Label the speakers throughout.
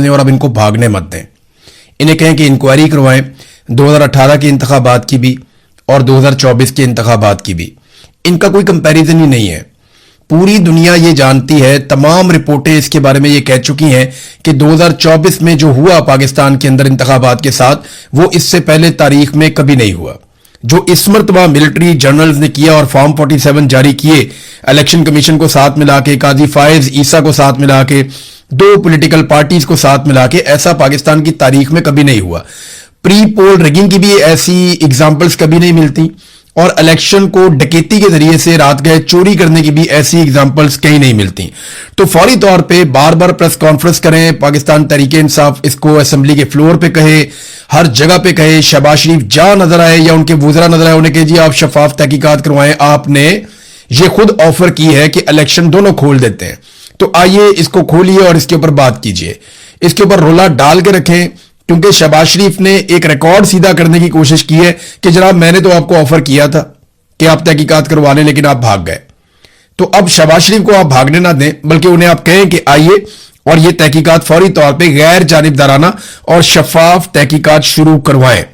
Speaker 1: और अब इनको भागने मत दें। इन्हें कहें कि इंक्वायरी करवाएं 2018 के इंतखाबात की भी और 2024 के इंतखाबात की भी। इनका कोई कंपैरिजन ही नहीं है। पूरी दुनिया ये जानती है, तमाम रिपोर्टें इसके बारे में ये कह चुकी हैं कि 2024 में जो हुआ पाकिस्तान के अंदर इंतखाबात के साथ, वो इससे पहले तारीख में कभी नहीं हुआ। जो इस मरतबा मिलिट्री जनरल्स ने किया और फॉर्म 47 जारी किए, इलेक्शन कमीशन को साथ मिला के, काजी फायज ईसा को साथ मिला के, दो पॉलिटिकल पार्टीज को साथ मिला के, ऐसा पाकिस्तान की तारीख में कभी नहीं हुआ। प्री पोल रिगिंग की भी ऐसी एग्जांपल्स कभी नहीं मिलती और इलेक्शन को डकैती के जरिए से रात गए चोरी करने की भी ऐसी एग्जांपल्स कहीं नहीं मिलती। तो फौरी तौर पे बार बार प्रेस कॉन्फ्रेंस करें, पाकिस्तान तहरीके इंसाफ इसको असेंबली के फ्लोर पे कहे, हर जगह पे कहे, शहबाज शरीफ जहां नजर आए या उनके वुज़रा नजर आए उन्हें कहे जी आप शफाफ तहकीकात करवाएं, आपने ये खुद ऑफर की है कि इलेक्शन दोनों खोल देते हैं, तो आइए इसको खोलिए और इसके ऊपर बात कीजिए, इसके ऊपर रोला डाल के रखें। क्योंकि शहबाज शरीफ ने एक रिकॉर्ड सीधा करने की कोशिश की है कि जनाब मैंने तो आपको ऑफर किया था कि आप तहकीकात करवा लें, लेकिन आप भाग गए। तो अब शहबाज शरीफ को आप भागने ना दें, बल्कि उन्हें आप कहें कि आइए और ये तहकीकात फौरी तौर पे गैर जानिबदाराना और शफाफ तहकीकात शुरू करवाएं।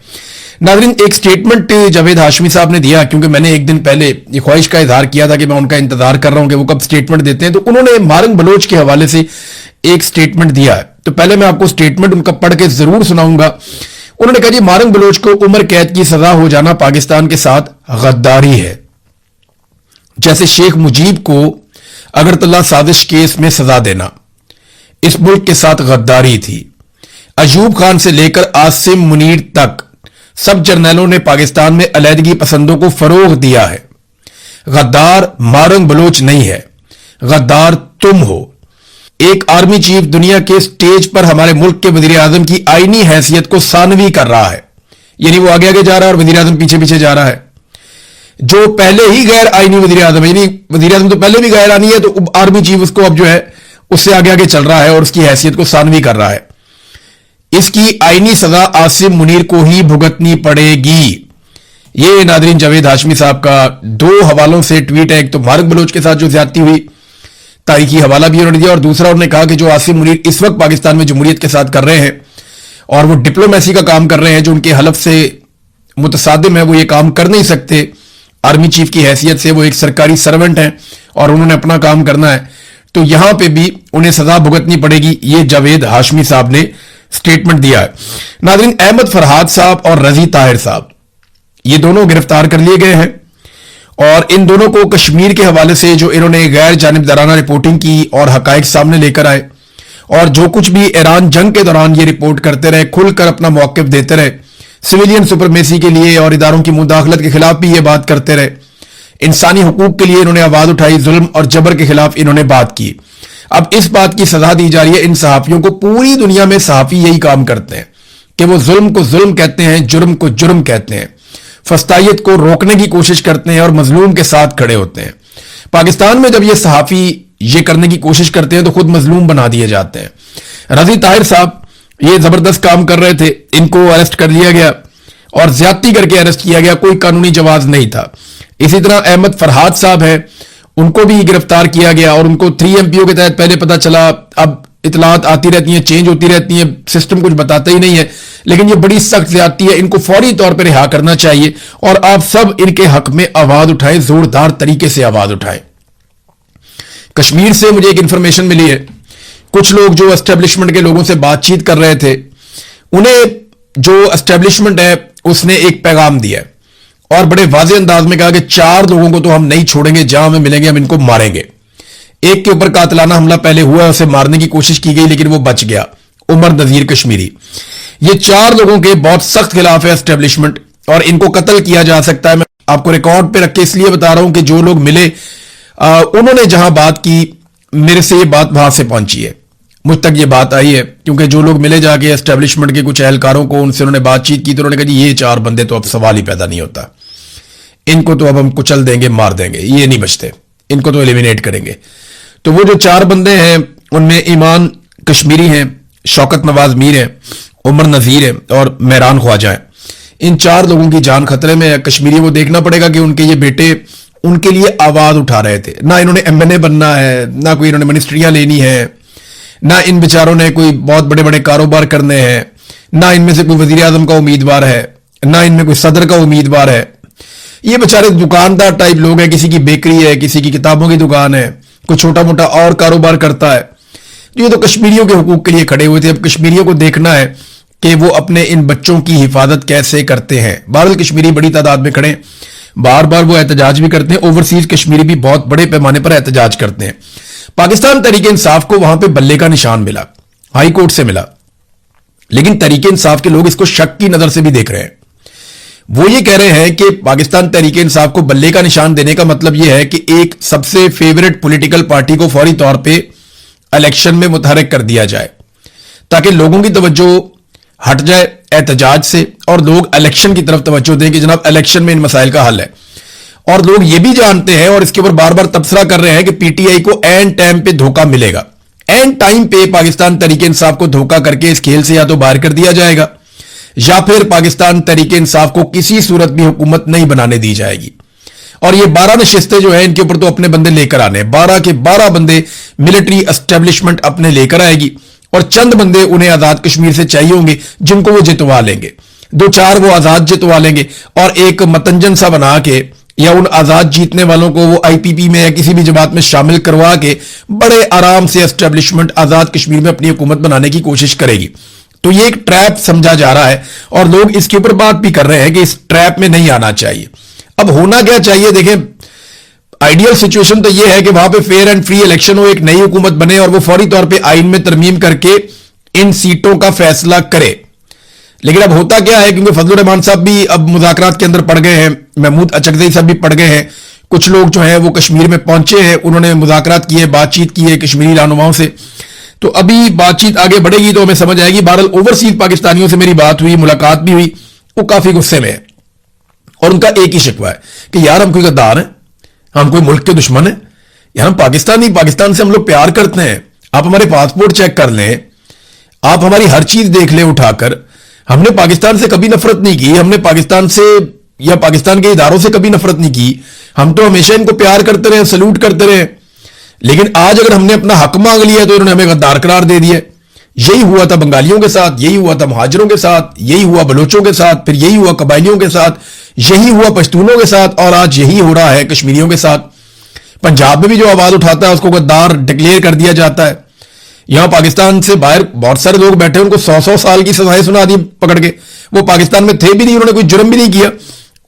Speaker 1: नाज़रीन, एक स्टेटमेंट जावेद हाशमी साहब ने दिया, क्योंकि मैंने एक दिन पहले ये ख्वाहिश का इजहार किया था कि मैं उनका इंतजार कर रहा हूं कि वो कब स्टेटमेंट देते हैं, तो उन्होंने मारंग बलोच के हवाले से एक स्टेटमेंट दिया है। तो पहले मैं आपको स्टेटमेंट उनका पढ़ के जरूर सुनाऊंगा। उन्होंने कहा जी मारंग बलोच को उम्र कैद की सजा हो जाना पाकिस्तान के साथ गद्दारी है। जैसे शेख मुजीब को अगरतला साजिश केस में सजा देना इस मुल्क के साथ गद्दारी थी। अयूब खान से लेकर आसिम मुनीर तक सब जर्नैलों ने पाकिस्तान में अलहदगी पसंदों को फरोग दिया है। गद्दार मारंग बलोच नहीं है, गद्दार तुम हो। एक आर्मी चीफ दुनिया के स्टेज पर हमारे मुल्क के वजीर आजम की आईनी हैसियत को सानवी कर रहा है, यानी वो आगे आगे जा रहा है और वजीर आजम पीछे पीछे जा रहा है। जो पहले ही गैर आईनी वजीर आजम है, यानी वजीर आजम तो पहले भी गैर आनी है, तो आर्मी चीफ उसको अब जो है उससे आगे आगे चल रहा है और उसकी हैसियत को सानवी कर रहा है। इसकी आईनी सजा आसिम मुनीर को ही भुगतनी पड़ेगी। ये नादरीन जावेद हाशमी साहब का दो हवालों से ट्वीट है। एक तो मारंग बलोच के साथ जो ज्यादती हुई, तारीखी हवाला भी उन्होंने दिया, और दूसरा उन्होंने कहा कि जो आसिम मुनीर इस वक्त पाकिस्तान में जमहूरियत के साथ कर रहे हैं और वो डिप्लोमेसी का काम कर रहे हैं, जो उनके हलफ से मुतसादिम है, वो ये काम कर नहीं सकते। आर्मी चीफ की हैसियत से वो एक सरकारी सर्वेंट हैं और उन्होंने अपना काम करना है, तो यहां पे भी उन्हें सजा भुगतनी पड़ेगी। ये जावेद हाशमी साहब ने स्टेटमेंट दिया है। नाज़रीन, अहमद फरहाद साहब और रजी ताहिर साहब ये दोनों गिरफ्तार कर लिए गए हैं और इन दोनों को कश्मीर के हवाले से जो इन्होंने गैर जानिबदाराना रिपोर्टिंग की और हकायक सामने लेकर आए और जो कुछ भी ईरान जंग के दौरान ये रिपोर्ट करते रहे, खुलकर अपना मौक़िफ़ देते रहे, सिविलियन सुपरमेसी के लिए और इदारों की मुदाखलत के खिलाफ भी ये बात करते रहे, इंसानी हुकूक के लिए इन्होंने आवाज उठाई, जुल्म और जबर के खिलाफ इन्होंने बात की। अब इस बात की सजा दी जा रही है इन सहाफियों को। पूरी दुनिया में सहाफी यही काम करते हैं कि वो जुल्म को जुल्म कहते हैं, जुर्म को जुर्म कहते हैं, फस्तायत को रोकने की कोशिश करते हैं और मजलूम के साथ खड़े होते हैं। पाकिस्तान में जब ये सहाफी ये करने की कोशिश करते हैं तो खुद मजलूम बना दिए जाते हैं। रजी ताहिर साहब ये जबरदस्त काम कर रहे थे, इनको अरेस्ट कर लिया गया और ज्यादती करके अरेस्ट किया गया, कोई कानूनी जवाब नहीं था। इसी तरह अहमद फरहाद साहब हैं, उनको भी गिरफ्तार किया गया और उनको 3 MPO के तहत पहले पता चला, अब इतलात आती रहती हैं, चेंज होती रहती हैं, सिस्टम कुछ बताता ही नहीं है, लेकिन ये बड़ी सख्त ज्यादती है, इनको फौरी तौर पर रिहा करना चाहिए और आप सब इनके हक में आवाज उठाएं, जोरदार तरीके से आवाज उठाएं। कश्मीर से मुझे एक इंफॉर्मेशन मिली है, कुछ लोग जो एस्टेब्लिशमेंट के लोगों से बातचीत कर रहे थे, उन्हें जो एस्टेब्लिशमेंट है उसने एक पैगाम दिया है और बड़े वाज़ेह अंदाज में कहा कि 4 लोगों को तो हम नहीं छोड़ेंगे, जहां हमें मिलेंगे हम इनको मारेंगे। एक के ऊपर कातिलाना हमला पहले हुआ, उसे मारने की कोशिश की गई लेकिन वो बच गया, उमर नजीर कश्मीरी। ये 4 लोगों के बहुत सख्त खिलाफ है एस्टेब्लिशमेंट और इनको कत्ल किया जा सकता है। मैं आपको रिकॉर्ड पे रख के इसलिए बता रहा हूं कि जो लोग मिले उन्होंने जहां बात की, मेरे से ये बात वहां से पहुंची है, मुझ तक ये बात आई है, क्योंकि जो लोग मिले जाके एस्टेब्लिशमेंट के कुछ एहलकारों को, उनसे उन्होंने बातचीत की तो उन्होंने कहा जी ये 4 बंदे तो अब सवाल ही पैदा नहीं होता, इनको तो अब हम कुचल देंगे, मार देंगे, ये नहीं बचते, इनको तो एलिमिनेट करेंगे। तो वो जो 4 बंदे हैं उनमें ईमान कश्मीरी हैं, शौकत नवाज मीर हैं, उमर नजीर है और मेहरान ख्वाजा है। इन 4 लोगों की जान खतरे में है। कश्मीरी वो देखना पड़ेगा कि उनके ये बेटे उनके लिए आवाज उठा रहे थे, ना इन्होंने MNA बनना है, ना कोई इन्होंने मिनिस्ट्रियां लेनी है, ना इन बेचारों ने कोई बहुत बड़े बड़े कारोबार करने हैं, ना इनमें से कोई वजीर आजम का उम्मीदवार है, ना इनमें कोई सदर का उम्मीदवार है। ये बेचारे दुकानदार टाइप लोग हैं, किसी की बेकरी है, किसी की किताबों की दुकान है, कोई छोटा मोटा और कारोबार करता है। ये तो कश्मीरियों के हुकूक के लिए खड़े हुए थे। अब कश्मीरियों को देखना है कि वो अपने इन बच्चों की हिफाजत कैसे करते हैं। बहरहाल कश्मीरी बड़ी तादाद में खड़े, बार बार वो एहतजाज भी करते हैं। ओवरसीज कश्मीरी भी बहुत बड़े पैमाने पर एहतजाज करते हैं। पाकिस्तान तहरीक इंसाफ को वहां पे बल्ले का निशान मिला, हाई कोर्ट से मिला, लेकिन तहरीक इंसाफ के लोग इसको शक की नजर से भी देख रहे हैं। वो ये कह रहे हैं कि पाकिस्तान तहरीक इंसाफ को बल्ले का निशान देने का मतलब यह है कि एक सबसे फेवरेट पॉलिटिकल पार्टी को फौरी तौर पे इलेक्शन में मुतहरिक कर दिया जाए, ताकि लोगों की तवज्जो हट जाए एहतजाज से और लोग इलेक्शन की तरफ तवज्जो दें कि जनाब इलेक्शन में इन मसाइल का हल है। और लोग ये भी जानते हैं और इसके ऊपर बार बार तबसरा कर रहे हैं कि पीटीआई को एन टाइम पे धोखा मिलेगा। एन टाइम पे पाकिस्तान तहरीक इंसाफ को धोखा करके इस खेल से या तो बाहर कर दिया जाएगा या फिर पाकिस्तान तहरीक इंसाफ को किसी सूरत भी हुकूमत नहीं बनाने दी जाएगी। और ये 12 नशिस्तें जो हैं, इनके ऊपर तो अपने बंदे लेकर आने हैं। 12 के 12 बंदे मिलिट्री एस्टेब्लिशमेंट अपने लेकर आएगी और चंद बंदे उन्हें आजाद कश्मीर से चाहिए होंगे जिनको वो जितवा लेंगे। 2-4 वो आजाद जितवा लेंगे और एक मतंजन सा बना के या उन आजाद जीतने वालों को वो आईपीपी में या किसी भी जमात में शामिल करवा के बड़े आराम से एस्टेब्लिशमेंट आजाद कश्मीर में अपनी हुकूमत बनाने की कोशिश करेगी। तो ये एक ट्रैप समझा जा रहा है और लोग इसके ऊपर बात भी कर रहे हैं कि इस ट्रैप में नहीं आना चाहिए। अब होना क्या चाहिए? देखें, आइडियल सिचुएशन तो यह है कि वहां पे फेयर एंड फ्री इलेक्शन हो, एक नई हुकूमत बने और वो फौरी तौर पे आइन में तरमीम करके इन सीटों का फैसला करे। लेकिन अब होता क्या है, क्योंकि फजलुर रहमान साहब भी अब मुज़ाकरात के अंदर पड़ गए हैं, महमूद अचकज़ई साहब भी पड़ गए हैं, कुछ लोग जो हैं वो कश्मीर में पहुंचे हैं, उन्होंने मुज़ाकरात किए, बातचीत की है कश्मीरी रहनुमाओं से। तो अभी बातचीत आगे बढ़ेगी तो हमें समझ आएगी। बहरहाल ओवरसीज पाकिस्तानियों से मेरी बात हुई, मुलाकात भी हुई, वो काफी गुस्से में है और उनका एक ही शिकवा है कि यार हम कोई गद्दार हैं, हम कोई मुल्क के दुश्मन हैं, यार हम पाकिस्तानी, पाकिस्तान से हम लोग प्यार करते हैं। आप हमारे पासपोर्ट चेक कर लें, आप हमारी हर चीज देख लें उठाकर। हमने पाकिस्तान से कभी नफरत नहीं की, हमने पाकिस्तान से या पाकिस्तान के इदारों से कभी नफरत नहीं की। हम तो हमेशा इनको प्यार करते रहे, सल्यूट करते रहे। लेकिन आज अगर हमने अपना हक मांग लिया तो इन्होंने हमें गद्दार करार दे दिया। यही हुआ था बंगालियों के साथ, यही हुआ था मुहाजिरों के साथ, यही हुआ बलोचों के साथ, फिर यही हुआ कबायलियों के साथ, यही हुआ पश्तूनों के साथ और आज यही हो रहा है कश्मीरियों के साथ। पंजाब में भी जो आवाज उठाता है उसको गद्दार डिक्लेयर कर दिया जाता है। यहां पाकिस्तान से बाहर बहुत सारे लोग बैठे, उनको 100-100 साल की सजाएं सुना दी पकड़ के। वो पाकिस्तान में थे भी नहीं, उन्होंने कोई जुर्म भी नहीं किया,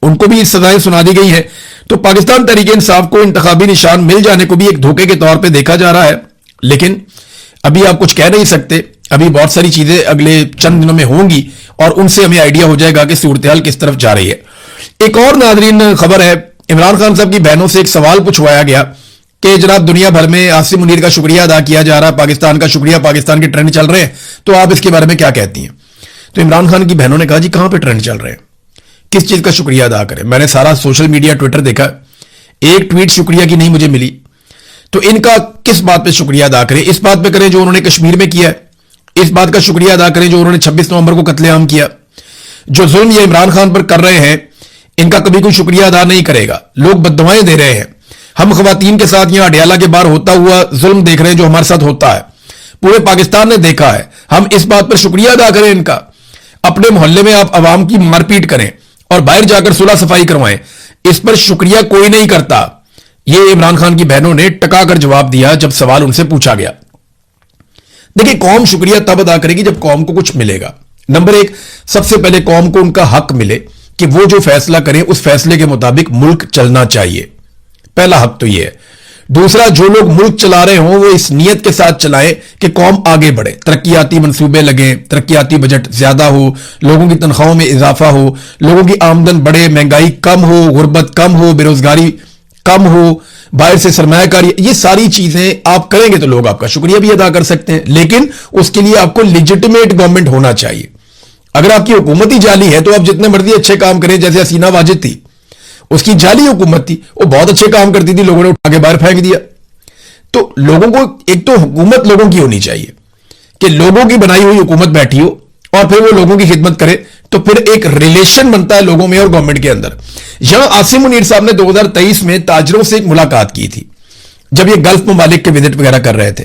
Speaker 1: उनको भी सजाएं सुना दी गई है। तो पाकिस्तान तहरीक इंसाफ को इंतखाबी निशान मिल जाने को भी एक धोखे के तौर पे देखा जा रहा है। लेकिन अभी आप कुछ कह नहीं सकते, अभी बहुत सारी चीजें अगले चंद दिनों में होंगी और उनसे हमें आइडिया हो जाएगा कि सूरत-ए-हाल किस तरफ जा रही है। एक और नाज़रीन खबर है, इमरान खान साहब की बहनों से एक सवाल पूछवाया गया कि जनाब दुनिया भर में आसिम मुनीर का शुक्रिया अदा किया जा रहा है, पाकिस्तान का शुक्रिया, पाकिस्तान के ट्रेंड चल रहे हैं, तो आप इसके बारे में क्या कहती हैं? तो इमरान खान की बहनों ने कहा जी कहां पे ट्रेंड चल रहे हैं, किस चीज का शुक्रिया अदा करें? मैंने सारा सोशल मीडिया ट्विटर देखा, एक ट्वीट शुक्रिया की नहीं मुझे मिली। तो इनका किस बात पे शुक्रिया अदा करें? इस बात पे करें जो उन्होंने कश्मीर में किया है, इस बात का शुक्रिया अदा करें जो उन्होंने 26 नवंबर को कत्लेआम किया। जो जुल्म ये इमरान खान पर कर रहे हैं इनका कभी कोई शुक्रिया अदा नहीं करेगा। लोग बद्दुआएं दे रहे हैं। हम खवातीन के साथ यहां अडियाला के बाहर होता हुआ जुल्म देख रहे हैं जो हमारे साथ होता है, पूरे पाकिस्तान ने देखा है। हम इस बात पर शुक्रिया अदा करें इनका। अपने मोहल्ले में आप अवाम की मारपीट करें और बाहर जाकर सुलह सफाई करवाएं, इस पर शुक्रिया कोई नहीं करता। यह इमरान खान की बहनों ने टकाकर जवाब दिया जब सवाल उनसे पूछा गया। देखिए, कौम शुक्रिया तब अदा करेगी जब कौम को कुछ मिलेगा। नंबर एक, सबसे पहले कौम को उनका हक मिले कि वो जो फैसला करें उस फैसले के मुताबिक मुल्क चलना चाहिए। पहला हक तो यह है। दूसरा, जो लोग मुल्क चला रहे हों वो इस नियत के साथ चलाएं कि कौम आगे बढ़े, तरक्याती मंसूबे लगें, तरक्याती बजट ज्यादा हो, लोगों की तनख्वाहों में इजाफा हो, लोगों की आमदन बढ़े, महंगाई कम हो, गुर्बत कम हो, बेरोजगारी कम हो, बाहर से सरमायाकारी, ये सारी चीजें आप करेंगे तो लोग आपका शुक्रिया भी अदा कर सकते हैं। लेकिन उसके लिए आपको लेजिटिमेट गवर्नमेंट होना चाहिए। अगर आपकी हुकूमत ही जाली है तो आप जितने मर्जी अच्छे काम करें, जैसे हसीना वाजिद थी, उसकी जाली हुकूमत थी, वो बहुत अच्छे काम करती थी, लोगों ने उठा के बाहर फेंक दिया। तो लोगों को, एक तो हुकूमत लोगों की होनी चाहिए कि लोगों की बनाई हुई हुकूमत बैठी हो और फिर वो लोगों की खिदमत करे, तो फिर एक रिलेशन बनता है लोगों में और गवर्नमेंट के अंदर। यहां आसिम मुनीर साहब ने 2023 में ताजरों से एक मुलाकात की थी जब ये गल्फ ममालिक के विजिट वगैरह कर रहे थे,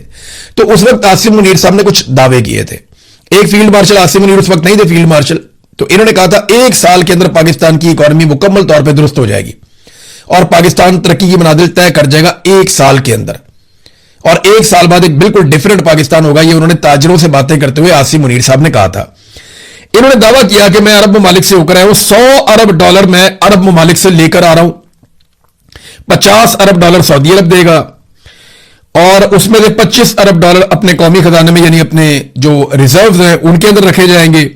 Speaker 1: तो उस वक्त आसिम मुनीर साहब ने कुछ दावे किए थे। एक फील्ड मार्शल आसिम मुनीर उस वक्त नहीं थे फील्ड मार्शल, तो इन्होंने कहा था 1 साल के अंदर पाकिस्तान की इकॉनमी मुकम्मल तौर पर दुरुस्त हो जाएगी और पाकिस्तान तरक्की की मनाजिल तय कर जाएगा 1 साल के अंदर, और 1 साल बाद एक बिल्कुल डिफरेंट पाकिस्तान होगा। ये उन्होंने ताजरों से बातें करते हुए आसिम मुनीर साहब ने कहा था। इन्होंने दावा किया कि मैं अरब ममालिक से होकर आया हूं, $100 अरब मैं अरब ममालिक से लेकर आ रहा हूं, $50 अरब सऊदी अरब देगा और उसमें से $25 अरब अपने कौमी खजाने में यानी अपने जो रिजर्व हैं उनके अंदर रखे जाएंगे,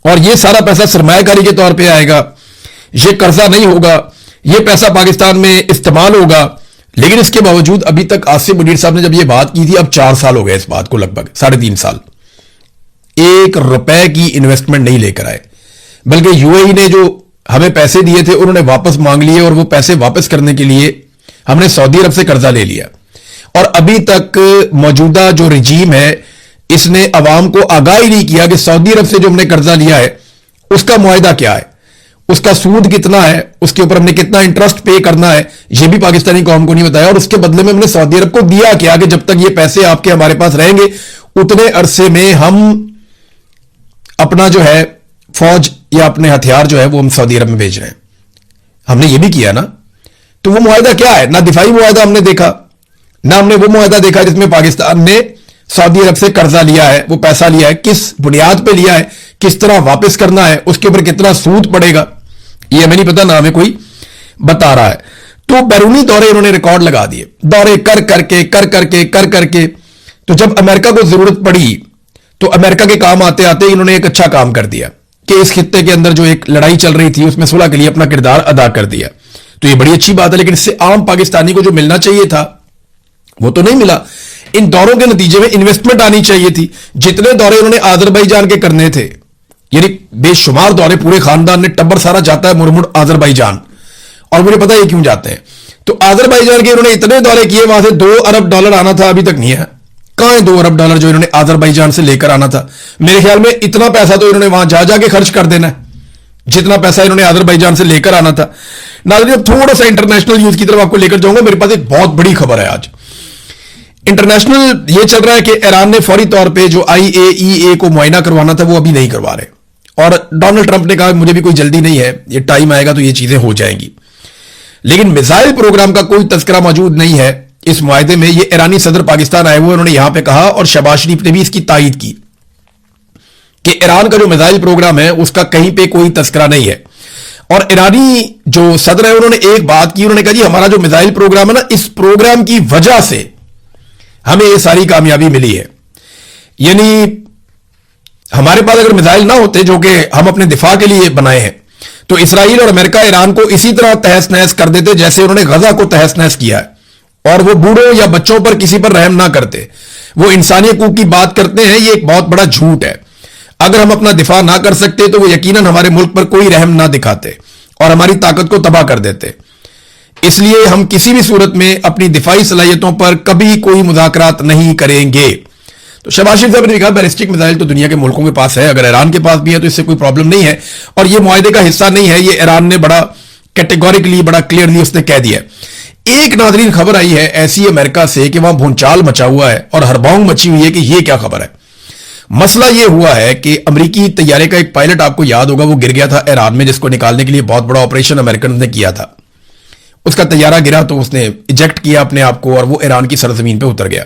Speaker 1: और ये सारा पैसा सरमायाकारी के तौर पे आएगा, ये कर्जा नहीं होगा, ये पैसा पाकिस्तान में इस्तेमाल होगा। लेकिन इसके बावजूद अभी तक आसिम मुनीर साहब ने जब ये बात की थी, अब 4 साल हो गए इस बात को, लगभग 3.5 साल, ₹1 की इन्वेस्टमेंट नहीं लेकर आए, बल्कि यूएई ने जो हमें पैसे दिए थे उन्होंने वापस मांग लिए, और वो पैसे वापस करने के लिए हमने सऊदी अरब से कर्जा ले लिया। और अभी तक मौजूदा जो रिजीम है इसने अवाम को आगाह ही नहीं किया कि सऊदी अरब से जो हमने कर्जा लिया है उसका मुआहदा क्या है, उसका सूद कितना है, उसके ऊपर हमने कितना इंटरेस्ट पे करना है, यह भी पाकिस्तानी कौम को नहीं बताया, और उसके बदले में हमने सऊदी अरब को दिया क्या कि जब तक ये पैसे आपके हमारे पास रहेंगे उतने अरसे में हम अपना जो है फौज या अपने हथियार जो है वो हम सऊदी अरब में भेज रहे हैं। हमने ये भी किया ना। तो वो मुआहदा क्या है? ना दिफाई मुआहदा हमने देखा, ना हमने वो मुआहदा देखा जिसमें पाकिस्तान ने सऊदी अरब से कर्जा लिया है, वो पैसा लिया है, किस बुनियाद पे लिया है, किस तरह वापस करना है, उसके ऊपर कितना सूद पड़ेगा, ये हमें नहीं पता, ना हमें कोई बता रहा है। तो बैरूनी दौरे इन्होंने रिकॉर्ड लगा दिए, दौरे कर करके। तो जब अमेरिका को जरूरत पड़ी तो अमेरिका के काम आते आते इन्होंने एक अच्छा काम कर दिया कि इस खित्ते के अंदर जो एक लड़ाई चल रही थी उसमें सुलह के लिए अपना किरदार अदा कर दिया। तो ये बड़ी अच्छी बात है, लेकिन इससे आम पाकिस्तानी को जो मिलना चाहिए था वो तो नहीं मिला। इन दौरों के नतीजे में इन्वेस्टमेंट आनी चाहिए थी। जितने दौरे उन्होंने आजरबाईजान के करने थे, यानी बेशुमार दौरे, पूरे खानदान ने टब्बर सारा जाता है मुरमुड़ आजरबाईजान, और मुझे पता है क्यों जाते हैं। तो आजरबाईजान के उन्होंने इतने दौरे किए, वहां से $2 अरब आना था, अभी तक नहीं है। कहां है $2 अरब जो इन्होंने आजरबाईजान से लेकर आना था? मेरे ख्याल में इतना पैसा तो इन्होंने वहां जा जाके खर्च कर देना है जितना पैसा इन्होंने आजरबाईजान से लेकर आना था। नाज़रीन, थोड़ा सा इंटरनेशनल न्यूज की तरफ आपको लेकर जाऊंगा। मेरे पास एक बहुत बड़ी खबर है आज। इंटरनेशनल ये चल रहा है कि ईरान ने फौरी तौर पे जो IAEA को मुआयना करवाना था वो अभी नहीं करवा रहे, और डोनाल्ड ट्रंप ने कहा मुझे भी कोई जल्दी नहीं है, ये टाइम आएगा तो ये चीजें हो जाएंगी। लेकिन मिसाइल प्रोग्राम का कोई तस्करा मौजूद नहीं है इस मुआहदे में। ये ईरानी सदर पाकिस्तान आए हुए, उन्होंने यहां पे कहा, और शहबाज शरीफ ने भी इसकी तायीद की कि ईरान का जो मिसाइल प्रोग्राम है उसका कहीं पे कोई तस्करा नहीं है। और ईरानी जो सदर है उन्होंने एक बात की, उन्होंने कहा जी हमारा जो मिसाइल प्रोग्राम है ना, इस प्रोग्राम की वजह से हमें ये सारी कामयाबी मिली है। यानी हमारे पास अगर मिसाइल ना होते जो कि हम अपने दिफा के लिए बनाए हैं, तो इसराइल और अमेरिका ईरान को इसी तरह तहस नहस कर देते जैसे उन्होंने गजा को तहस नहस किया है। और वो बूढ़ों या बच्चों पर किसी पर रहम ना करते, वो इंसानी हकूक की बात करते हैं, ये एक बहुत बड़ा झूठ है। अगर हम अपना दिफा ना कर सकते तो वो यकीनन हमारे मुल्क पर कोई रहम ना दिखाते और हमारी ताकत को तबाह कर देते। इसलिए हम किसी भी सूरत में अपनी दिफाई सलाहियतों पर कभी कोई मुज़ाकरात नहीं करेंगे। तो शहबाज शरीफ साहब ने कहा बैलिस्टिक मिसाइल तो दुनिया के मुल्कों के पास है, अगर ईरान के पास भी है तो इससे कोई प्रॉब्लम नहीं है, और ये मुआहदे का हिस्सा नहीं है। ये ईरान ने बड़ा कैटेगोरिकली, बड़ा क्लियरली उसने कह दिया। एक नाज़रीन खबर आई है ऐसी अमेरिका से कि वहां भूचाल मचा हुआ है और हड़बड़ाहट मची हुई है कि ये क्या खबर है। मसला ये हुआ है कि अमेरिकी तैयारे का एक पायलट, आपको याद होगा, वो गिर गया था ईरान में, जिसको निकालने के लिए बहुत बड़ा ऑपरेशन अमेरिकन ने किया था। उसका तैयारा गिरा तो उसने इजेक्ट किया अपने आप को और वो ईरान की सरजमीन पे उतर गया।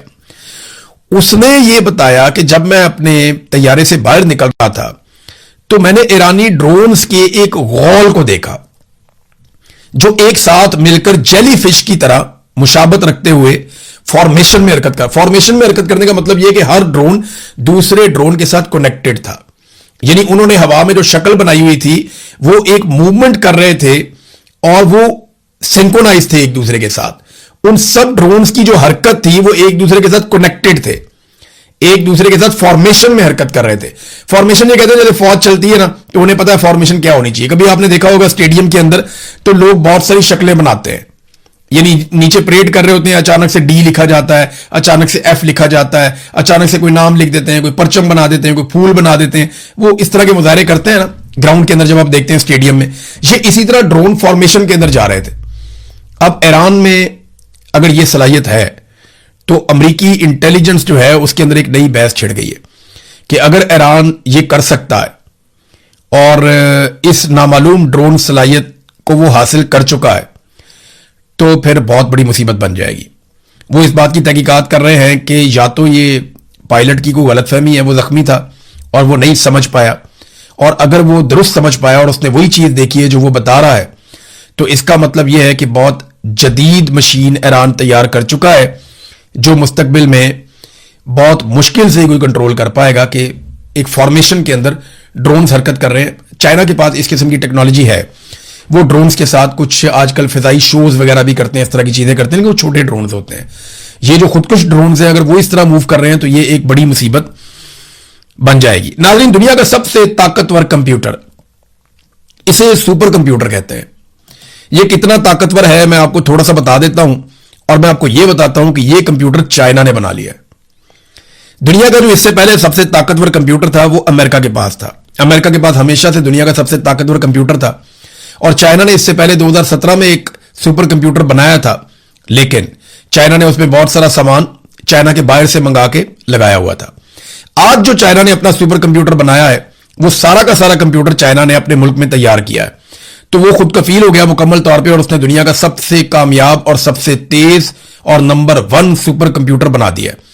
Speaker 1: उसने ये बताया कि जब मैं अपने तैयारे से बाहर निकल रहा था तो मैंने ईरानी ड्रोन्स के एक गौल को देखा जो एक साथ मिलकर जेली फिश की तरह मुशाबत रखते हुए फॉर्मेशन में हरकत करने का मतलब यह कि हर ड्रोन दूसरे ड्रोन के साथ कनेक्टेड था। यानी उन्होंने हवा में जो शक्ल बनाई हुई थी वो एक मूवमेंट कर रहे थे और वो सिंक्रोनाइज थे एक दूसरे के साथ। उन सब ड्रोन्स की जो हरकत थी वो एक दूसरे के साथ कनेक्टेड थे, एक दूसरे के साथ फॉर्मेशन में हरकत कर रहे थे। फॉर्मेशन ये कहते हैं जैसे फौज चलती है ना, तो उन्हें पता है फॉर्मेशन क्या होनी चाहिए। कभी आपने देखा होगा स्टेडियम के अंदर तो लोग बहुत सारी शक्लें बनाते हैं, यानी नीचे परेड कर रहे होते हैं, अचानक से D लिखा जाता है, अचानक से F लिखा जाता है, अचानक से कोई नाम लिख देते हैं, कोई परचम बना देते हैं, कोई फूल बना देते हैं। वो इस तरह के मुजाहरे करते हैं ना ग्राउंड के अंदर जब आप देखते हैं स्टेडियम में। ये इसी तरह ड्रोन फॉर्मेशन के अंदर जा रहे थे। अब ईरान में अगर ये सलाहियत है تو امریکی انٹیلیجنس جو ہے اس کے اندر ایک نئی بحث چھڑ گئی ہے کہ اگر ایران یہ کر سکتا ہے اور اس نامعلوم ڈرون صلاحیت کو وہ حاصل کر چکا ہے تو پھر بہت بڑی مصیبت بن جائے گی. وہ اس بات کی تحقیقات کر رہے ہیں کہ یا تو یہ پائلٹ کی کوئی غلط فہمی ہے, وہ زخمی تھا اور وہ نہیں سمجھ پایا, اور اگر وہ درست سمجھ پایا اور اس نے وہی چیز دیکھی ہے جو وہ بتا رہا ہے تو اس کا مطلب یہ ہے کہ بہت جدید مشین ایران تیار کر چکا ہے جو مستقبل میں بہت مشکل سے کوئی کنٹرول کر پائے گا کہ ایک فارمیشن کے اندر ڈرونز حرکت کر رہے ہیں. چائنا کے پاس اس قسم کی ٹیکنالوجی ہے, وہ ڈرونز کے ساتھ کچھ آج کل فضائی شوز وغیرہ بھی کرتے ہیں, اس طرح کی چیزیں کرتے ہیں, لیکن وہ چھوٹے ڈرونز ہوتے ہیں. یہ جو خودکش ڈرونز ہیں اگر وہ اس طرح موو کر رہے ہیں تو یہ ایک بڑی مصیبت بن جائے گی. ناظرین, دنیا کا سب سے طاقتور کمپیوٹر, اسے سپر کمپیوٹر کہتے ہیں. یہ کتنا طاقتور ہے میں آپ کو تھوڑا سا بتا دیتا ہوں, اور میں آپ کو یہ بتاتا ہوں کہ یہ کمپیوٹر چائنا نے بنا لیا ہے. دنیا کا جو اس سے پہلے سب سے طاقتور کمپیوٹر تھا وہ امریکہ کے پاس تھا. امریکہ کے پاس ہمیشہ سے دنیا کا سب سے طاقتور کمپیوٹر تھا, اور چائنا نے اس سے پہلے 2017 میں ایک سپر کمپیوٹر بنایا تھا, لیکن چائنا نے اس میں بہت سارا سامان چائنا کے باہر سے منگا کے لگایا ہوا تھا. آج جو چائنا نے اپنا سپر کمپیوٹر بنایا ہے وہ سارا کا سارا کمپیوٹر چائنا نے اپنے ملک میں تیار کیا ہے, تو وہ خود کفیل ہو گیا مکمل طور پہ, اور اس نے دنیا کا سب سے کامیاب اور سب سے تیز اور نمبر 1 سپر کمپیوٹر بنا دیا ہے.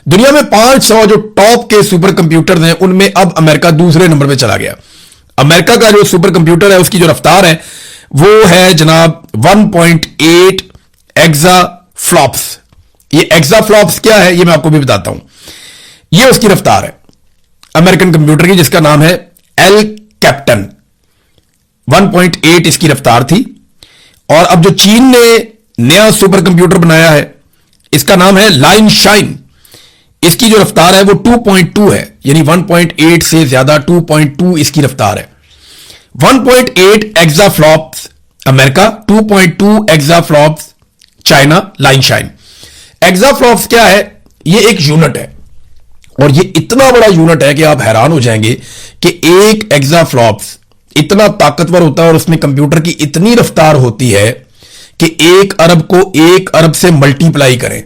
Speaker 1: دنیا میں 500 جو ٹاپ کے سپر کمپیوٹر ہیں ان میں اب امریکہ دوسرے نمبر پہ چلا گیا. امریکہ کا جو سپر کمپیوٹر ہے اس کی جو رفتار ہے وہ ہے جناب 1.8 ایگزا فلوپس. یہ ایگزا فلوپس کیا ہے یہ میں آپ کو بھی بتاتا ہوں. یہ اس کی رفتار ہے امریکن کمپیوٹر کی, جس کا نام ہے ایل کیپٹن. 1.8 اس کی رفتار تھی. اور اب جو چین نے نیا سپر کمپیوٹر بنایا ہے اس کا نام ہے لائن شائن. اس کی جو رفتار ہے وہ 2.2 ہے, یعنی 1.8 سے زیادہ 2.2 اس کی رفتار ہے. 1.8 ایگزا فلوپس امریکہ, 2.2 exa flops China, line shine. Exa flops کیا ہے؟ یہ ایک یونٹ ہے, اور یہ اتنا بڑا یونٹ ہے کہ آپ حیران ہو جائیں گے کہ ایک ایگزا فلوپس اتنا طاقتور ہوتا ہے, اور اس میں کمپیوٹر کی اتنی رفتار ہوتی ہے کہ 1 ارب کو 1 ارب سے ملٹی پلائی کریں,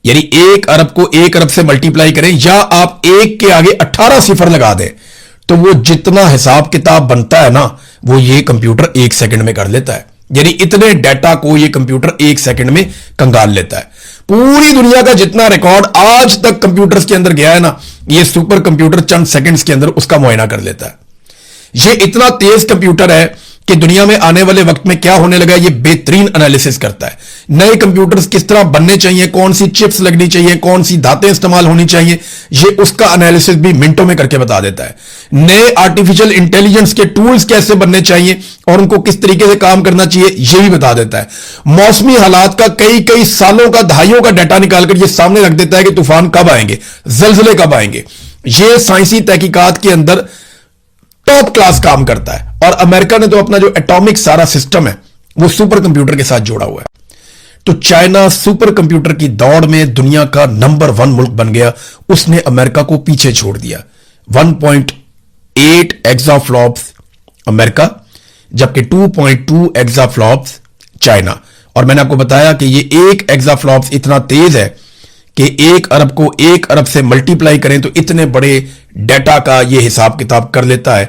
Speaker 1: یعنی 1 ارب کو 1 ارب سے ملٹی پلائی کریں, یا آپ 1 کے آگے 18 صفر لگا دیں تو وہ جتنا حساب کتاب بنتا ہے نا وہ یہ کمپیوٹر 1 سیکنڈ میں کر لیتا ہے. یعنی اتنے ڈیٹا کو یہ کمپیوٹر 1 سیکنڈ میں کنگال لیتا ہے. پوری دنیا کا جتنا ریکارڈ آج تک کمپیوٹرز کے اندر گیا ہے نا, یہ سپر کمپیوٹر چند سیکنڈز کے اندر اس کا معائنہ کر لیتا ہے. یہ اتنا تیز کمپیوٹر ہے کہ دنیا میں آنے والے وقت میں کیا ہونے لگا یہ بہترین انالیسس کرتا ہے. نئے کمپیوٹرز کس طرح بننے چاہیے, کون سی چپس لگنی چاہیے, کون سی دھاتیں استعمال ہونی چاہیے, یہ اس کا انالیسس بھی منٹوں میں کر کے بتا دیتا ہے. نئے آرٹیفیشل انٹیلیجنس کے ٹولز کیسے بننے چاہیے اور ان کو کس طریقے سے کام کرنا چاہیے یہ بھی بتا دیتا ہے. موسمی حالات کا کئی سالوں کا, دہائیوں کا ڈیٹا نکال کر یہ سامنے رکھ دیتا ہے کہ طوفان کب آئیں گے, زلزلے کب آئیں گے. یہ سائنسی تحقیقات کے اندر ٹاپ کلاس کام کرتا ہے. اور امریکہ نے تو اپنا جو ایٹامک سارا سسٹم ہے وہ سپر کمپیوٹر کے ساتھ جوڑا ہوا ہے. تو چائنا سپر کمپیوٹر کی دوڑ میں دنیا کا نمبر 1 ملک بن گیا. اس نے امریکہ کو پیچھے چھوڑ دیا. 1.8 ایگزا فلوپس امریکہ, جبکہ 2.2 ایگزا فلوپس چائنا. اور میں نے آپ کو بتایا کہ یہ 1 ایگزا فلوپس اتنا تیز ہے کہ 1 ارب کو 1 ارب سے ملٹی پلائی کریں تو اتنے بڑے ڈیٹا کا یہ حساب کتاب کر لیتا ہے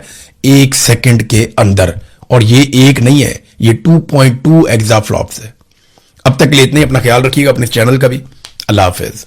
Speaker 1: 1 سیکنڈ کے اندر. اور یہ ایک نہیں ہے, یہ 2.2 ایگزا فلوپس ہے. اب تک لیے اتنے, اپنا خیال رکھیے گا, اپنے چینل کا بھی. اللہ حافظ.